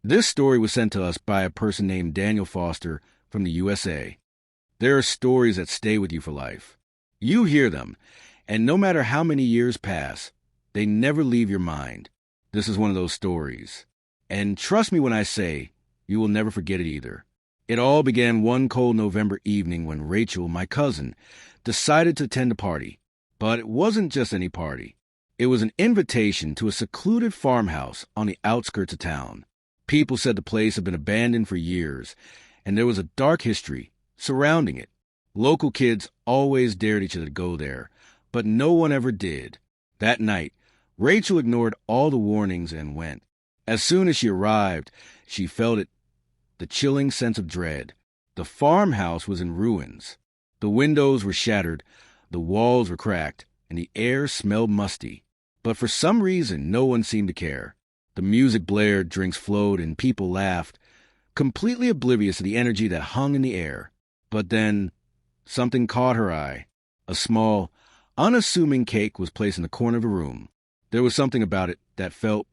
This story was sent to us by a person named Daniel Foster from the USA. There are stories that stay with you for life. You hear them, and no matter how many years pass, they never leave your mind. This is one of those stories. And trust me when I say, you will never forget it either. It all began one cold November evening when Rachel, my cousin, decided to attend a party. But it wasn't just any party. It was an invitation to a secluded farmhouse on the outskirts of town. People said the place had been abandoned for years, and there was a dark history surrounding it. Local kids always dared each other to go there, but no one ever did. That night, Rachel ignored all the warnings and went. As soon as she arrived, she felt it, the chilling sense of dread. The farmhouse was in ruins. The windows were shattered, the walls were cracked, and the air smelled musty. But for some reason, no one seemed to care. The music blared, drinks flowed, and people laughed, completely oblivious to the energy that hung in the air. But then, something caught her eye. A small, unassuming cake was placed in the corner of the room. There was something about it that felt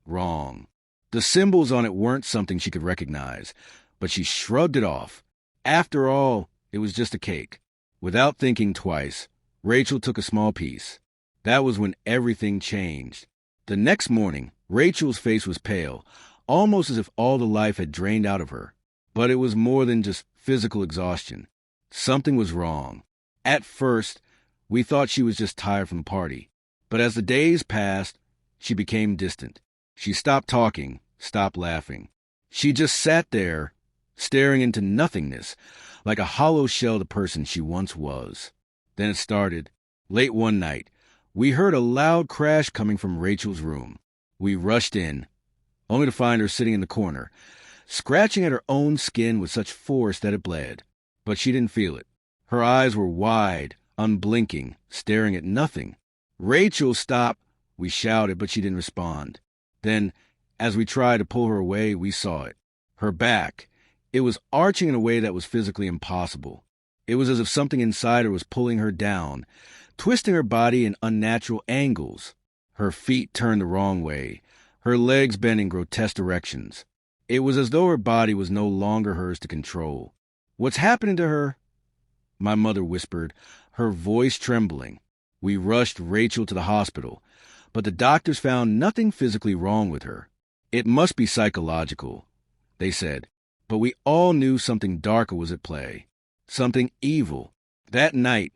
wrong. The symbols on it weren't something she could recognize, but she shrugged it off. After all, it was just a cake. Without thinking twice, Rachel took a small piece. That was when everything changed. The next morning, Rachel's face was pale, almost as if all the life had drained out of her. But it was more than just physical exhaustion. Something was wrong. At first, we thought she was just tired from the party. But as the days passed, she became distant. She stopped talking, stopped laughing. She just sat there, staring into nothingness, like a hollow shell of the person she once was. Then it started. Late one night, we heard a loud crash coming from Rachel's room. We rushed in, only to find her sitting in the corner, scratching at her own skin with such force that it bled. But she didn't feel it. Her eyes were wide, unblinking, staring at nothing. "Rachel, stop!" we shouted, but she didn't respond. Then, as we tried to pull her away, we saw it. Her back. It was arching in a way that was physically impossible. It was as if something inside her was pulling her down, twisting her body in unnatural angles. Her feet turned the wrong way, her legs bent in grotesque directions. It was as though her body was no longer hers to control. "What's happening to her?" my mother whispered, her voice trembling. We rushed Rachel to the hospital, but the doctors found nothing physically wrong with her. It must be psychological, they said, but we all knew something darker was at play, something evil. That night,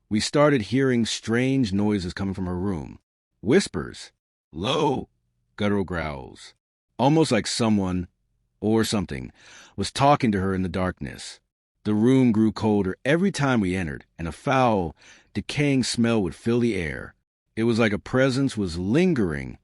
we started hearing strange noises coming from her room. Whispers, low, guttural growls, almost like someone, or something, was talking to her in the darkness. The room grew colder every time we entered, and a foul, decaying smell would fill the air. It was like a presence was lingering,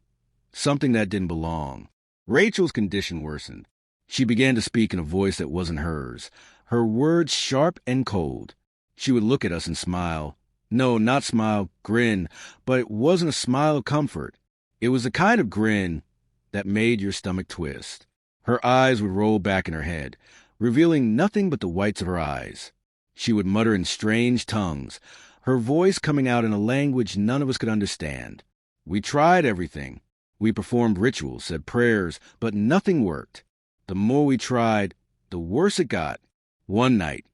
something that didn't belong. Rachel's condition worsened. She began to speak in a voice that wasn't hers, her words sharp and cold. She would look at us and smile. No, not smile, grin, but it wasn't a smile of comfort. It was the kind of grin that made your stomach twist. Her eyes would roll back in her head, revealing nothing but the whites of her eyes. She would mutter in strange tongues, her voice coming out in a language none of us could understand. We tried everything. We performed rituals, said prayers, but nothing worked. The more we tried, the worse it got. One night,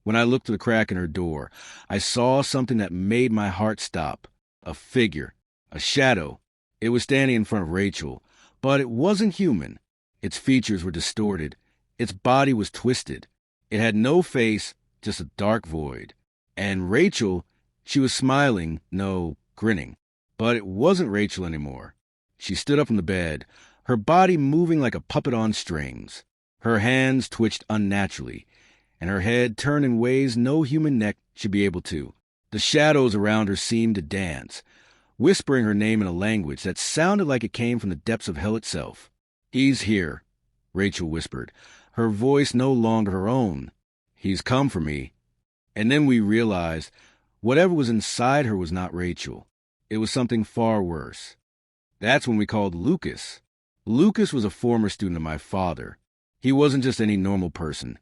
when I looked through the crack in her door, I saw something that made my heart stop. A figure, a shadow. It was standing in front of Rachel, but it wasn't human. Its features were distorted. Its body was twisted. It had no face, just a dark void. And Rachel, she was smiling, no, grinning. But it wasn't Rachel anymore. She stood up from the bed, her body moving like a puppet on strings. Her hands twitched unnaturally, and her head turned in ways no human neck should be able to. The shadows around her seemed to dance, whispering her name in a language that sounded like it came from the depths of hell itself. "He's here," Rachel whispered, her voice no longer her own. "He's come for me." And then we realized whatever was inside her was not Rachel. It was something far worse. That's when we called Lucas. Lucas was a former student of my father. He wasn't just any normal person.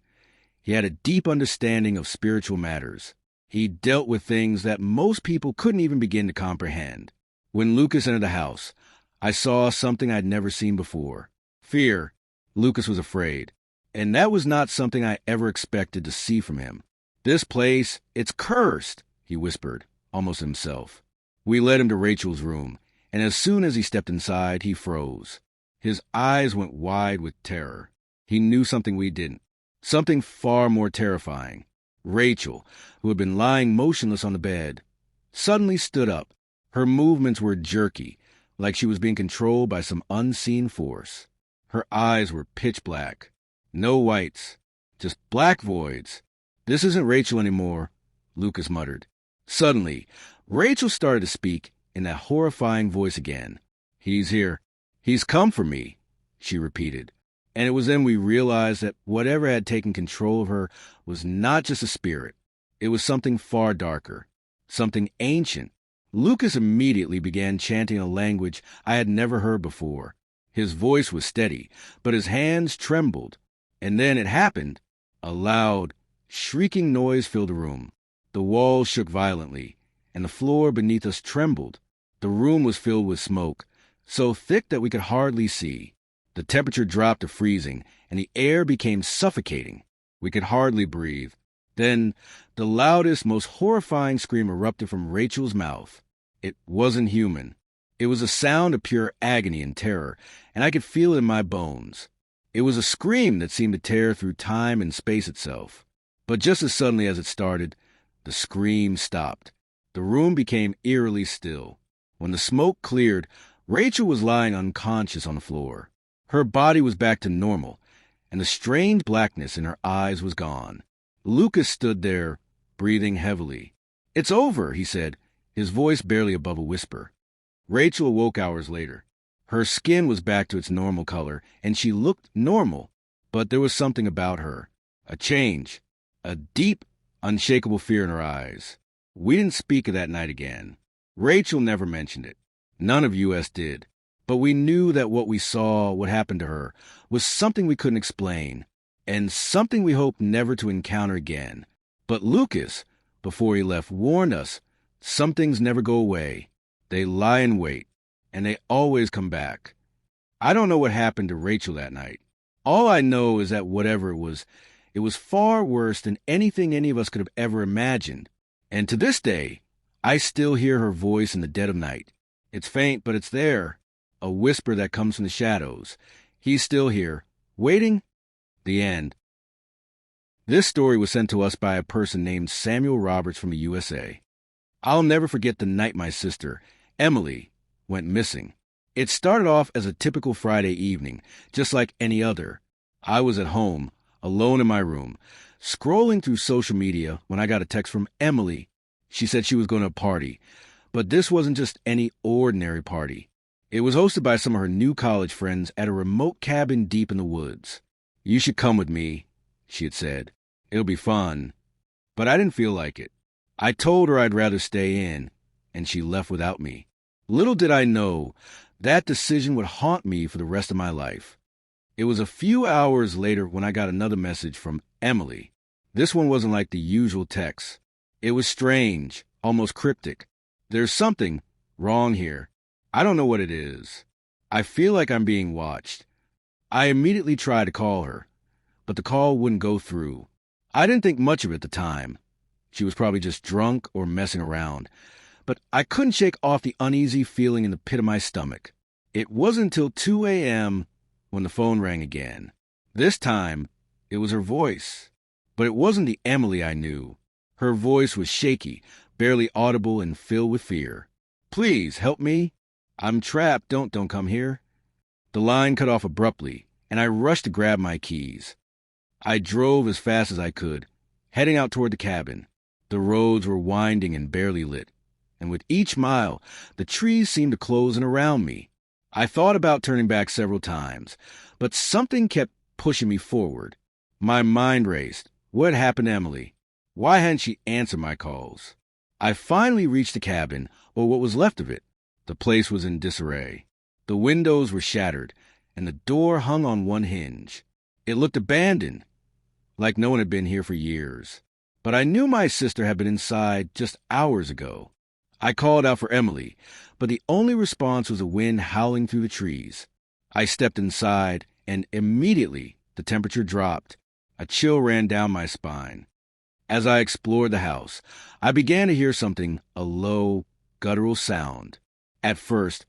He had a deep understanding of spiritual matters. He dealt with things that most people couldn't even begin to comprehend. When Lucas entered the house, I saw something I'd never seen before. Fear, Lucas was afraid, and that was not something I ever expected to see from him. "This place, it's cursed," he whispered, almost himself. We led him to Rachel's room, and as soon as he stepped inside, he froze. His eyes went wide with terror. He knew something we didn't, something far more terrifying. Rachel, who had been lying motionless on the bed, suddenly stood up. Her movements were jerky, like she was being controlled by some unseen force. Her eyes were pitch black. No whites, just black voids. "This isn't Rachel anymore," Lucas muttered. Suddenly, Rachel started to speak in that horrifying voice again. "He's here. He's come for me," she repeated. And it was then we realized that whatever had taken control of her was not just a spirit. It was something far darker, something ancient. Lucas immediately began chanting a language I had never heard before. His voice was steady, but his hands trembled. And then it happened. A loud, shrieking noise filled the room. The walls shook violently, and the floor beneath us trembled. The room was filled with smoke, so thick that we could hardly see. The temperature dropped to freezing, and the air became suffocating. We could hardly breathe. Then the loudest, most horrifying scream erupted from Rachel's mouth. It wasn't human. It was a sound of pure agony and terror, and I could feel it in my bones. It was a scream that seemed to tear through time and space itself. But just as suddenly as it started, the scream stopped. The room became eerily still. When the smoke cleared, Rachel was lying unconscious on the floor. Her body was back to normal, and the strange blackness in her eyes was gone. Lucas stood there, breathing heavily. "It's over," he said, his voice barely above a whisper. Rachel awoke hours later. Her skin was back to its normal color, and she looked normal. But there was something about her. A change. A deep, unshakable fear in her eyes. We didn't speak of that night again. Rachel never mentioned it. None of us did. But we knew that what we saw, what happened to her, was something we couldn't explain, and something we hoped never to encounter again. But Lucas, before he left, warned us, some things never go away. They lie in wait, and they always come back. I don't know what happened to Rachel that night. All I know is that whatever it was far worse than anything any of us could have ever imagined. And to this day, I still hear her voice in the dead of night. It's faint, but it's there. A whisper that comes from the shadows. He's still here, waiting. The end. This story was sent to us by a person named Samuel Roberts from the USA. I'll never forget the night my sister, Emily, went missing. It started off as a typical Friday evening, just like any other. I was at home, alone in my room, scrolling through social media when I got a text from Emily. She said she was going to a party, but this wasn't just any ordinary party. It was hosted by some of her new college friends at a remote cabin deep in the woods. "You should come with me," she had said. "It'll be fun." But I didn't feel like it. I told her I'd rather stay in, and she left without me. Little did I know that decision would haunt me for the rest of my life. It was a few hours later when I got another message from Emily. This one wasn't like the usual text. It was strange, almost cryptic. "There's something wrong here. I don't know what it is. I feel like I'm being watched." I immediately tried to call her, but the call wouldn't go through. I didn't think much of it at the time. She was probably just drunk or messing around. But I couldn't shake off the uneasy feeling in the pit of my stomach. It wasn't until 2 a.m. when the phone rang again. This time, it was her voice. But it wasn't the Emily I knew. Her voice was shaky, barely audible, and filled with fear. "Please, help me. I'm trapped. Don't come here." The line cut off abruptly, and I rushed to grab my keys. I drove as fast as I could, heading out toward the cabin. The roads were winding and barely lit, and with each mile, the trees seemed to close in around me. I thought about turning back several times, but something kept pushing me forward. My mind raced. What had happened to Emily? Why hadn't she answered my calls? I finally reached the cabin, or what was left of it. The place was in disarray. The windows were shattered, and the door hung on one hinge. It looked abandoned, like no one had been here for years. But I knew my sister had been inside just hours ago. I called out for Emily, but the only response was a wind howling through the trees. I stepped inside, and immediately the temperature dropped. A chill ran down my spine. As I explored the house, I began to hear something, a low, guttural sound. At first,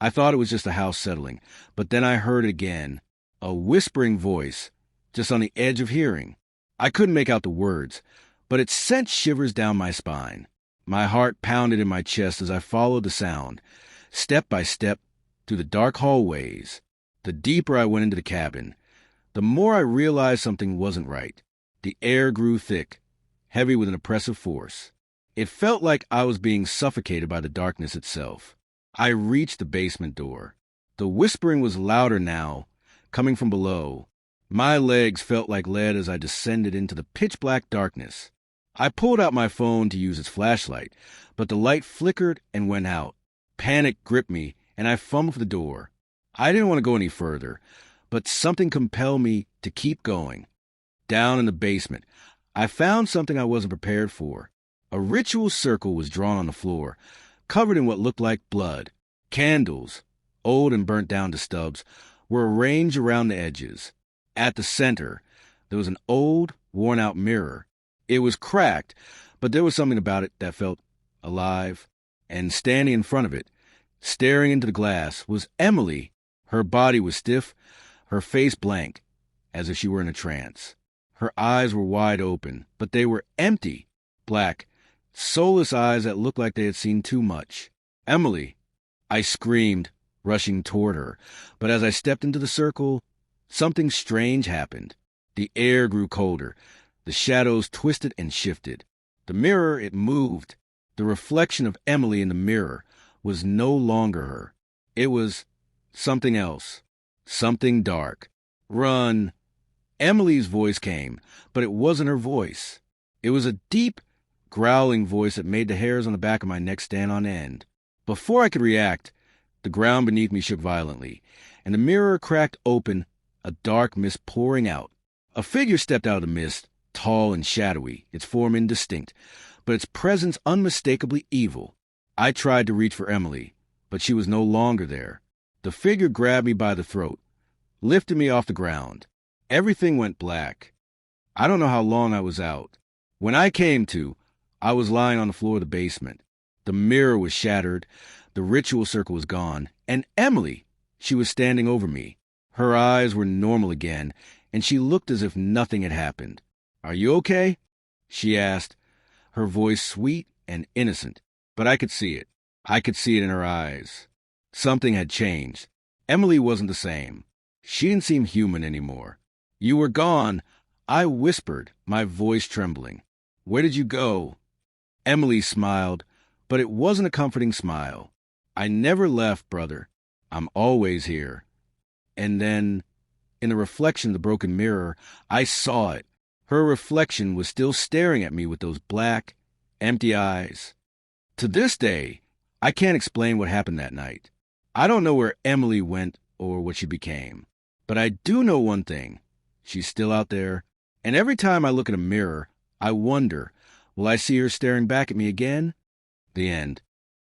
I thought it was just the house settling, but then I heard it again, a whispering voice, just on the edge of hearing. I couldn't make out the words, but it sent shivers down my spine. My heart pounded in my chest as I followed the sound, step by step, through the dark hallways. The deeper I went into the cabin, the more I realized something wasn't right. The air grew thick, heavy with an oppressive force. It felt like I was being suffocated by the darkness itself. I reached the basement door. The whispering was louder now, coming from below. My legs felt like lead as I descended into the pitch-black darkness. I pulled out my phone to use its flashlight, but the light flickered and went out. Panic gripped me, and I fumbled for the door. I didn't want to go any further, but something compelled me to keep going. Down in the basement, I found something I wasn't prepared for. A ritual circle was drawn on the floor, covered in what looked like blood. Candles, old and burnt down to stubs, were arranged around the edges. At the center, there was an old, worn-out mirror. It was cracked, but there was something about it that felt alive. And standing in front of it, staring into the glass, was Emily. Her body was stiff, her face blank, as if she were in a trance. Her eyes were wide open, but they were empty, black, soulless eyes that looked like they had seen too much. "Emily!" I screamed, rushing toward her, but as I stepped into the circle, something strange happened. The air grew colder. The shadows twisted and shifted. The mirror, it moved. The reflection of Emily in the mirror was no longer her. It was something else, something dark. "Run!" Emily's voice came, but it wasn't her voice. It was a deep, growling voice that made the hairs on the back of my neck stand on end. Before I could react, the ground beneath me shook violently, and the mirror cracked open, a dark mist pouring out. A figure stepped out of the mist, tall and shadowy, its form indistinct, but its presence unmistakably evil. I tried to reach for Emily, but she was no longer there. The figure grabbed me by the throat, lifted me off the ground. Everything went black. I don't know how long I was out. When I came to, I was lying on the floor of the basement. The mirror was shattered, the ritual circle was gone, and Emily, she was standing over me. Her eyes were normal again, and she looked as if nothing had happened. "Are you okay?" she asked, her voice sweet and innocent, but I could see it. I could see it in her eyes. Something had changed. Emily wasn't the same. She didn't seem human anymore. "You were gone," I whispered, my voice trembling. "Where did you go?" Emily smiled, but it wasn't a comforting smile. "I never left, brother. I'm always here." And then, in the reflection of the broken mirror, I saw it. Her reflection was still staring at me with those black, empty eyes. To this day, I can't explain what happened that night. I don't know where Emily went or what she became. But I do know one thing. She's still out there, and every time I look in a mirror, I wonder, will I see her staring back at me again? The end.